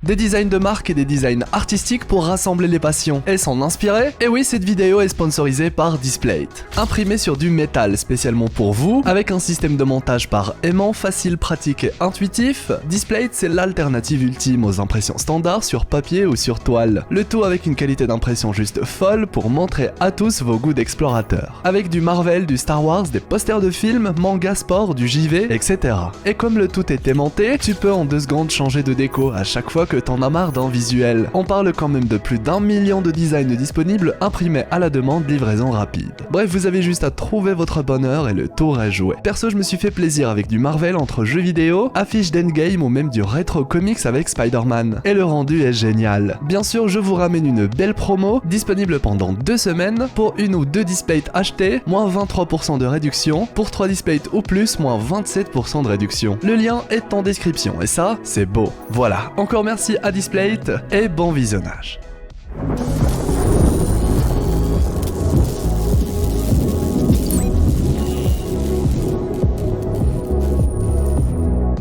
Des designs de marque et des designs artistiques pour rassembler les passions et s'en inspirer. Et oui, cette vidéo est sponsorisée par Displate. Imprimé sur du métal spécialement pour vous, avec un système de montage par aimant facile, pratique et intuitif, Displate c'est l'alternative ultime aux impressions standards sur papier ou sur toile. Le tout avec une qualité d'impression juste folle pour montrer à tous vos goûts d'explorateur. Avec du Marvel, du Star Wars, des posters de films, manga, sport, du JV, etc. Et comme le tout est aimanté, tu peux en 2 secondes changer de déco à chaque fois que t'en as marre d'un visuel. On parle quand même de plus d'1 million de designs disponibles imprimés à la demande, livraison rapide. Bref, vous avez juste à trouver votre bonheur et le tour est joué. Perso, je me suis fait plaisir avec du Marvel entre jeux vidéo, affiches d'Endgame ou même du rétro comics avec Spider-Man. Et le rendu est génial. Bien sûr, je vous ramène une belle promo, disponible pendant 2 semaines, pour 1 ou 2 Displate achetés, moins 23% de réduction, pour 3 Displate ou plus, moins 27% de réduction. Le lien est en description et ça, c'est beau. Voilà, encore merci à Displate et bon visionnage.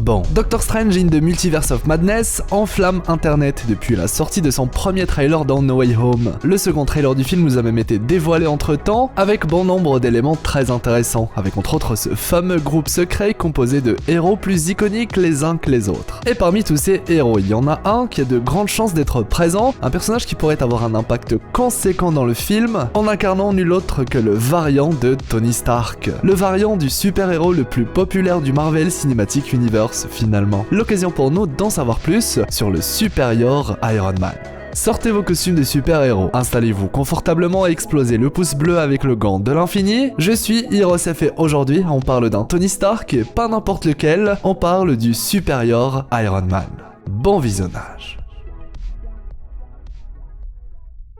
Bon, Doctor Strange in the Multiverse of Madness enflamme internet depuis la sortie de son premier trailer dans No Way Home. Le second trailer du film nous a même été dévoilé entre temps, avec bon nombre d'éléments très intéressants, avec entre autres ce fameux groupe secret composé de héros plus iconiques les uns que les autres. Et parmi tous ces héros, il y en a un qui a de grandes chances d'être présent, un personnage qui pourrait avoir un impact conséquent dans le film, en incarnant nul autre que le variant de Tony Stark. Le variant du super-héros le plus populaire du Marvel Cinematic Universe finalement. L'occasion pour nous d'en savoir plus sur le supérieur Iron Man. Sortez vos costumes de super-héros, installez-vous confortablement et explosez le pouce bleu avec le gant de l'infini. Je suis HeroesF et aujourd'hui on parle d'un Tony Stark et pas n'importe lequel, on parle du supérieur Iron Man. Bon visionnage.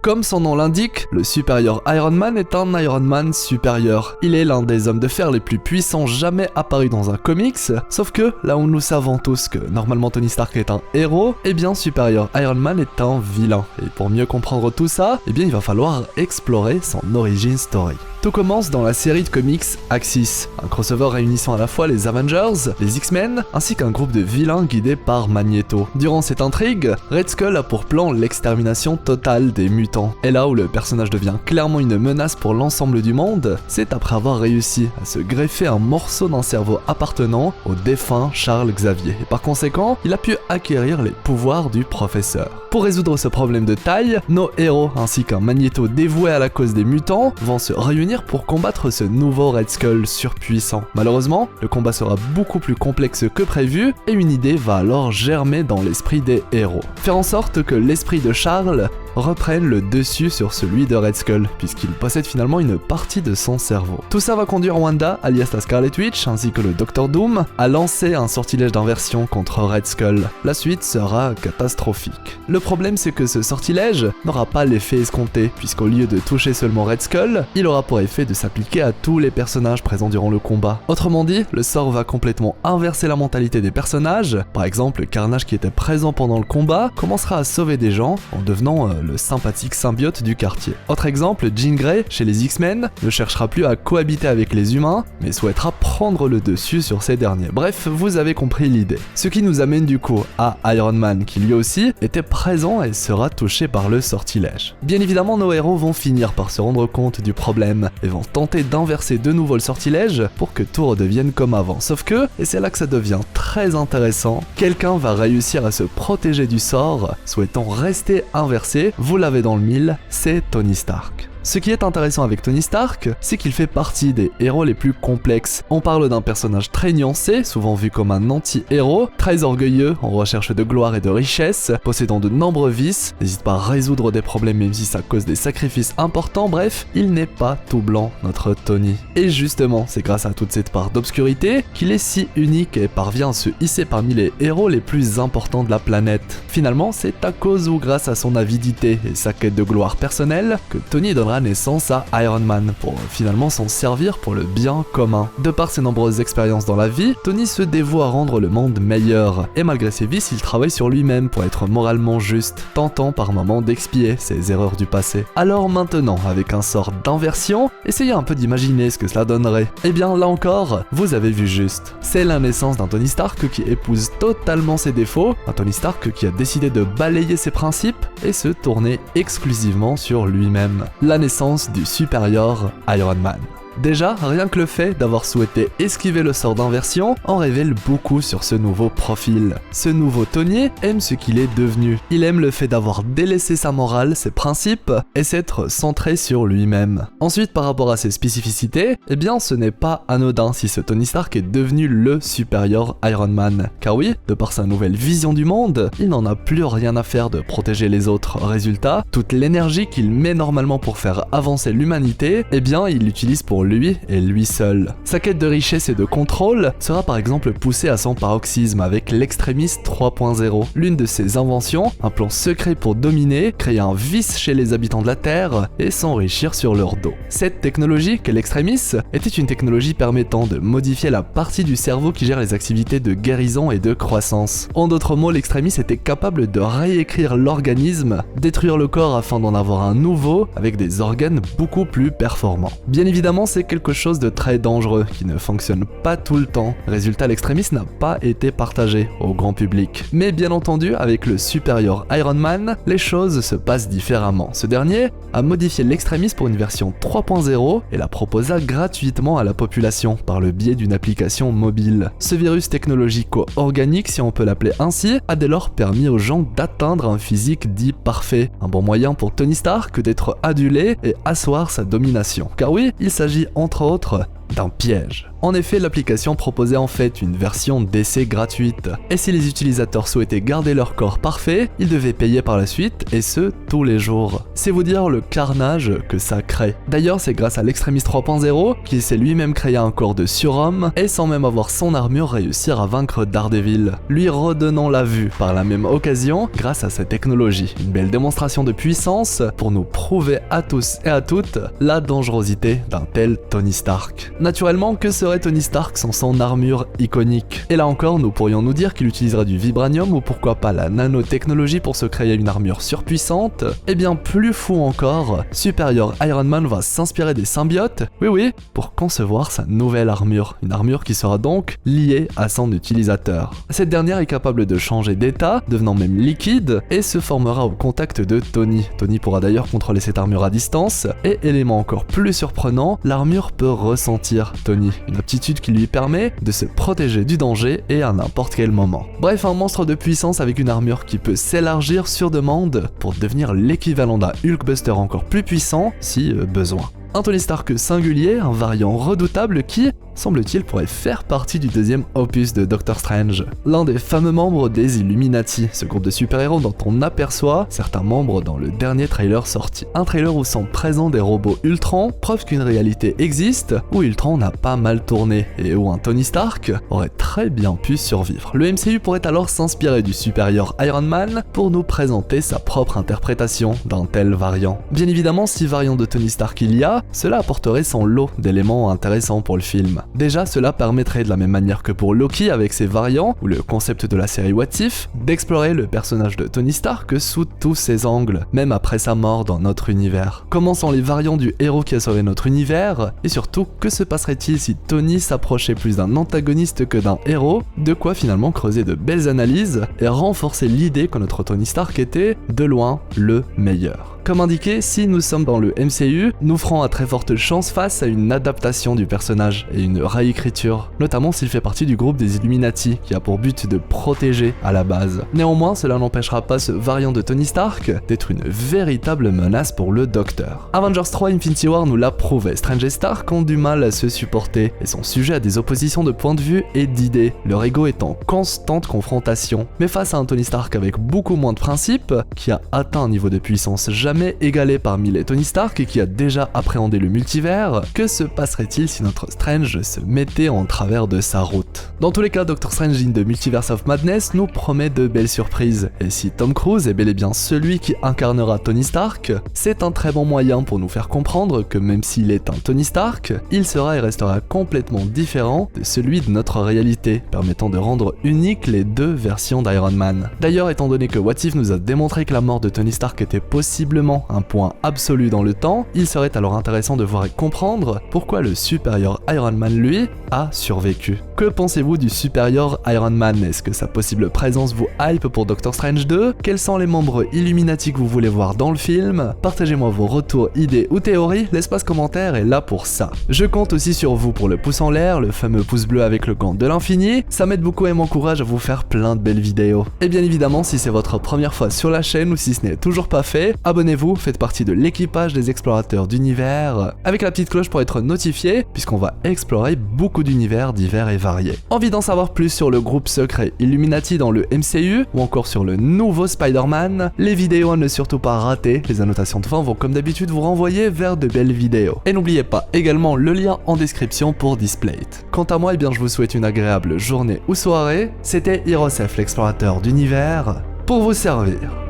Comme son nom l'indique, le supérieur Iron Man est un Iron Man supérieur. Il est l'un des hommes de fer les plus puissants jamais apparus dans un comics, sauf que là où nous savons tous que normalement Tony Stark est un héros, eh bien supérieur Iron Man est un vilain. Et pour mieux comprendre tout ça, eh bien il va falloir explorer son origin story. Tout commence dans la série de comics Axis, un crossover réunissant à la fois les Avengers, les X-Men, ainsi qu'un groupe de vilains guidés par Magneto. Durant cette intrigue, Red Skull a pour plan l'extermination totale des mutants. Et là où le personnage devient clairement une menace pour l'ensemble du monde, c'est après avoir réussi à se greffer un morceau d'un cerveau appartenant au défunt Charles Xavier. Et par conséquent, il a pu acquérir les pouvoirs du professeur. Pour résoudre ce problème de taille, nos héros ainsi qu'un Magneto dévoué à la cause des mutants vont se réunir pour combattre ce nouveau Red Skull surpuissant. Malheureusement, le combat sera beaucoup plus complexe que prévu et une idée va alors germer dans l'esprit des héros. Faire en sorte que l'esprit de Charles reprenne le dessus sur celui de Red Skull, puisqu'il possède finalement une partie de son cerveau. Tout ça va conduire Wanda, alias la Scarlet Witch, ainsi que le Docteur Doom, à lancer un sortilège d'inversion contre Red Skull. La suite sera catastrophique. Le problème c'est que ce sortilège n'aura pas l'effet escompté, puisqu'au lieu de toucher seulement Red Skull, il aura pour effet de s'appliquer à tous les personnages présents durant le combat. Autrement dit, le sort va complètement inverser la mentalité des personnages. Par exemple, le Carnage qui était présent pendant le combat commencera à sauver des gens en devenant le sympathique symbiote du quartier. Autre exemple, Jean Grey, chez les X-Men, ne cherchera plus à cohabiter avec les humains, mais souhaitera prendre le dessus sur ces derniers. Bref, vous avez compris l'idée. Ce qui nous amène du coup à Iron Man, qui lui aussi était présent et sera touché par le sortilège. Bien évidemment, nos héros vont finir par se rendre compte du problème et vont tenter d'inverser de nouveau le sortilège pour que tout redevienne comme avant. Sauf que, et c'est là que ça devient très intéressant, quelqu'un va réussir à se protéger du sort, souhaitant rester inversé. Vous l'avez dans le mille, c'est Tony Stark. Ce qui est intéressant avec Tony Stark, c'est qu'il fait partie des héros les plus complexes. On parle d'un personnage très nuancé, souvent vu comme un anti-héros, très orgueilleux, en recherche de gloire et de richesse, possédant de nombreux vices, n'hésite pas à résoudre des problèmes même si ça cause des sacrifices importants, bref, il n'est pas tout blanc, notre Tony. Et justement, c'est grâce à toute cette part d'obscurité qu'il est si unique et parvient à se hisser parmi les héros les plus importants de la planète. Finalement, c'est à cause ou grâce à son avidité et sa quête de gloire personnelle que Tony donnera donnera naissance à Iron Man, pour finalement s'en servir pour le bien commun. De par ses nombreuses expériences dans la vie, Tony se dévoue à rendre le monde meilleur, et malgré ses vices, il travaille sur lui-même pour être moralement juste, tentant par moments d'expier ses erreurs du passé. Alors maintenant, avec un sort d'inversion, essayez un peu d'imaginer ce que cela donnerait. Et bien là encore, vous avez vu juste. C'est la naissance d'un Tony Stark qui épouse totalement ses défauts, un Tony Stark qui a décidé de balayer ses principes et se tourner exclusivement sur lui-même. La naissance du supérieur Iron Man. Déjà, rien que le fait d'avoir souhaité esquiver le sort d'inversion en révèle beaucoup sur ce nouveau profil. Ce nouveau Tony aime ce qu'il est devenu. Il aime le fait d'avoir délaissé sa morale, ses principes, et s'être centré sur lui-même. Ensuite, par rapport à ses spécificités, eh bien ce n'est pas anodin si ce Tony Stark est devenu le supérieur Iron Man. Car oui, de par sa nouvelle vision du monde, il n'en a plus rien à faire de protéger les autres. Résultat, toute l'énergie qu'il met normalement pour faire avancer l'humanité, eh bien il l'utilise pour lui et lui seul. Sa quête de richesse et de contrôle sera par exemple poussée à son paroxysme avec l'Extremis 3.0. L'une de ses inventions, un plan secret pour dominer, créer un vice chez les habitants de la Terre et s'enrichir sur leur dos. Cette technologie, qu'est l'Extremis, était une technologie permettant de modifier la partie du cerveau qui gère les activités de guérison et de croissance. En d'autres mots, l'Extremis était capable de réécrire l'organisme, détruire le corps afin d'en avoir un nouveau avec des organes beaucoup plus performants. Bien évidemment, c'est quelque chose de très dangereux qui ne fonctionne pas tout le temps. Résultat, l'Extremis n'a pas été partagé au grand public. Mais bien entendu, avec le supérieur Iron Man, les choses se passent différemment. Ce dernier a modifié l'Extremis pour une version 3.0 et la proposa gratuitement à la population par le biais d'une application mobile. Ce virus technologico-organique, si on peut l'appeler ainsi, a dès lors permis aux gens d'atteindre un physique dit parfait. Un bon moyen pour Tony Stark d'être adulé et asseoir sa domination. Car oui, il s'agit entre autres d'un piège. En effet, l'application proposait en fait une version d'essai gratuite, et si les utilisateurs souhaitaient garder leur corps parfait, ils devaient payer par la suite, et ce, tous les jours. C'est vous dire le carnage que ça crée. D'ailleurs, c'est grâce à l'Extremis 3.0 qu'il s'est lui-même créé un corps de surhomme, et sans même avoir son armure réussir à vaincre Daredevil, lui redonnant la vue par la même occasion grâce à cette technologie. Une belle démonstration de puissance pour nous prouver à tous et à toutes la dangerosité d'un tel Tony Stark. Naturellement, que serait Tony Stark sans son armure iconique? Et là encore, nous pourrions nous dire qu'il utiliserait du vibranium ou pourquoi pas la nanotechnologie pour se créer une armure surpuissante. Et bien plus fou encore, supérieur Iron Man va s'inspirer des symbiotes, oui, pour concevoir sa nouvelle armure. Une armure qui sera donc liée à son utilisateur. Cette dernière est capable de changer d'état, devenant même liquide, et se formera au contact de Tony. Tony pourra d'ailleurs contrôler cette armure à distance, et élément encore plus surprenant, l'armure peut ressentir Tony, une aptitude qui lui permet de se protéger du danger et à n'importe quel moment. Bref, un monstre de puissance avec une armure qui peut s'élargir sur demande pour devenir l'équivalent d'un Hulkbuster encore plus puissant si besoin. Un Tony Stark singulier, un variant redoutable qui, semble-t-il, pourrait faire partie du deuxième opus de Doctor Strange. L'un des fameux membres des Illuminati, ce groupe de super-héros dont on aperçoit certains membres dans le dernier trailer sorti. Un trailer où sont présents des robots Ultron, preuve qu'une réalité existe, où Ultron n'a pas mal tourné, et où un Tony Stark aurait très bien pu survivre. Le MCU pourrait alors s'inspirer du supérieur Iron Man pour nous présenter sa propre interprétation d'un tel variant. Bien évidemment, si variant de Tony Stark il y a, cela apporterait son lot d'éléments intéressants pour le film. Déjà, cela permettrait de la même manière que pour Loki avec ses variants, ou le concept de la série What If, d'explorer le personnage de Tony Stark sous tous ses angles, même après sa mort dans notre univers. Comment sont les variants du héros qui a sauvé notre univers, et surtout, que se passerait-il si Tony s'approchait plus d'un antagoniste que d'un héros, de quoi finalement creuser de belles analyses et renforcer l'idée que notre Tony Stark était, de loin, le meilleur. Comme indiqué, si nous sommes dans le MCU, nous ferons à très forte chance face à une adaptation du personnage et une réécriture, notamment s'il fait partie du groupe des Illuminati, qui a pour but de protéger à la base. Néanmoins, cela n'empêchera pas ce variant de Tony Stark d'être une véritable menace pour le Docteur. Avengers 3 Infinity War nous l'a prouvé, Strange et Stark ont du mal à se supporter et sont sujets à des oppositions de points de vue et d'idées, leur ego est en constante confrontation. Mais face à un Tony Stark avec beaucoup moins de principes, qui a atteint un niveau de puissance jamais jamais égalé parmi les Tony Stark et qui a déjà appréhendé le multivers, que se passerait-il si notre Strange se mettait en travers de sa route? Dans tous les cas, Doctor Strange in the Multiverse of Madness nous promet de belles surprises, et si Tom Cruise est bel et bien celui qui incarnera Tony Stark, c'est un très bon moyen pour nous faire comprendre que même s'il est un Tony Stark, il sera et restera complètement différent de celui de notre réalité, permettant de rendre uniques les deux versions d'Iron Man. D'ailleurs, étant donné que What If nous a démontré que la mort de Tony Stark était possiblement un point absolu dans le temps, il serait alors intéressant de voir et comprendre pourquoi le supérieur Iron Man, lui, a survécu. Que pensez-vous du supérieur Iron Man? Est-ce que sa possible présence vous hype pour Doctor Strange 2? Quels sont les membres Illuminati que vous voulez voir dans le film? Partagez-moi vos retours, idées ou théories, l'espace commentaire est là pour ça. Je compte aussi sur vous pour le pouce en l'air, le fameux pouce bleu avec le gant de l'infini, ça m'aide beaucoup et m'encourage à vous faire plein de belles vidéos. Et bien évidemment, si c'est votre première fois sur la chaîne ou si ce n'est toujours pas fait, abonnez-vous, faites partie de l'équipage des explorateurs d'univers, avec la petite cloche pour être notifié, puisqu'on va explorer beaucoup d'univers divers et variés. Envie d'en savoir plus sur le groupe secret Illuminati dans le MCU, ou encore sur le nouveau Spider-Man, les vidéos à ne surtout pas rater, les annotations de fin vont comme d'habitude vous renvoyer vers de belles vidéos. Et n'oubliez pas également le lien en description pour Displate. Quant à moi, eh bien je vous souhaite une agréable journée ou soirée, c'était Hirosef l'explorateur d'univers, pour vous servir.